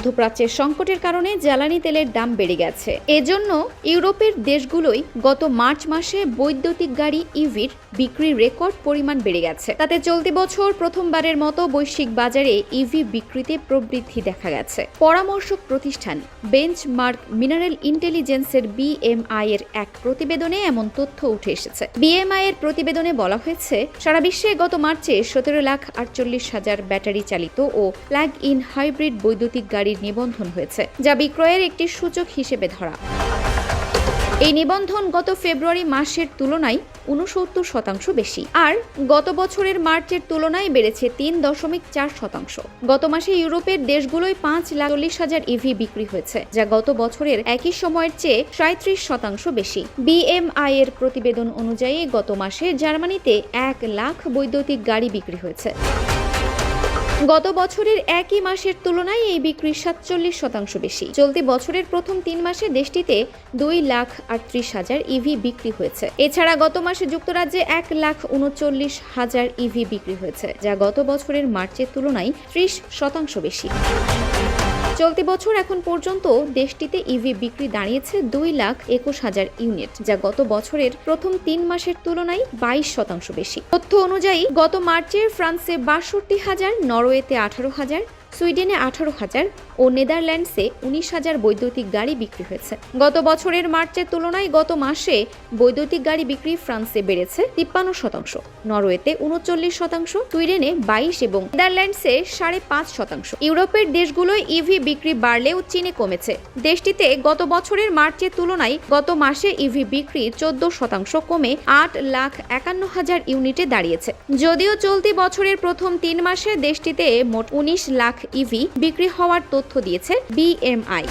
মধ্যপ্রাচ্যের সংকটের কারণে জ্বালানি তেলের দাম বেড়ে গেছে। এজন্য ইউরোপের দেশগুলোই গত মার্চ মাসে বৈদ্যুতিক গাড়ি ইভির বিক্রির রেকর্ড পরিমাণ বেড়ে গেছে। তাতে চলতি বছর প্রথমবারের মতো বৈশ্বিক বাজারে ইভি বিক্রিতে প্রবৃদ্ধি দেখা গেছে। পরামর্শক প্রতিষ্ঠান বেঞ্চমার্ক মিনারেল ইন্টেলিজেন্সের বিএমআই এর এক প্রতিবেদনে এমন তথ্য উঠে এসেছে। বিএমআই এর প্রতিবেদনে বলা হয়েছে, সারা বিশ্বে গত মার্চে 17,48,000 ব্যাটারি চালিত ও প্লাগ ইন হাইব্রিড বৈদ্যুতিক গাড়ির নিবন্ধন হয়েছে, যা বিক্রয়ের একটি সূচক হিসেবে ধরা। এই নিবন্ধন গত ফেব্রুয়ারি মাসের তুলনায় 69% বেশি, আর গত বছরের মার্চের তুলনায় বেড়েছে 3.4%। গত মাসে ইউরোপের দেশগুলোয় 5,40,000 ইভি বিক্রি হয়েছে, যা গত বছরের একই সময়ের চেয়ে 37% বেশি। বিএমআই এর প্রতিবেদন অনুযায়ী গত মাসে জার্মানিতে 1 লাখ বৈদ্যুতিক গাড়ি বিক্রি হয়েছে। গত বছরের একই মাসের তুলনায় এই বিক্রি 47% বেশি। চলতি বছরের প্রথম 3 মাসে দেশটিতে 2,38,000 ইভি বিক্রি হয়েছে। এছাড়া গত মাসে যুক্তরাজ্যে 1,39,000 ইভি বিক্রি হয়েছে, যা গত বছরের মার্চের তুলনায় 30% বেশি। চলতি বছর এখন পর্যন্ত দেশটিতে ইভি বিক্রি দাঁড়িয়েছে 2,21,000 ইউনিট, যা গত বছরের প্রথম 3 মাসের তুলনায় 22% বেশি। তথ্য অনুযায়ী গত মার্চে ফ্রান্সে 62,000, নরওয়েতে 18,000, সুইডেনে 18,000 ও নেদারল্যান্ডসে 19,000 বৈদ্যুতিক গাড়ি বিক্রি হয়েছে। গত বছরের মার্চের তুলনায় গত মাসে বৈদ্যুতিক গাড়ি বিক্রি ফ্রান্সে বেড়েছে 53%, নরওয়েতে 39%, সুইডেনে 22% এবং নেদারল্যান্ডসে 5.5%। ইউরোপের দেশগুলোয় ইভি বিক্রি বাড়লেও চীনে কমেছে। দেশটিতে গত বছরের মার্চের তুলনায় গত মাসে ইভি বিক্রি 14% কমে 8,51,000 ইউনিটে দাঁড়িয়েছে। যদিও চলতি বছরের প্রথম 3 মাসে দেশটিতে মোট 19 লাখ ইভি বিক্রি হওয়ার তথ্য দিয়েছে বিএমআই।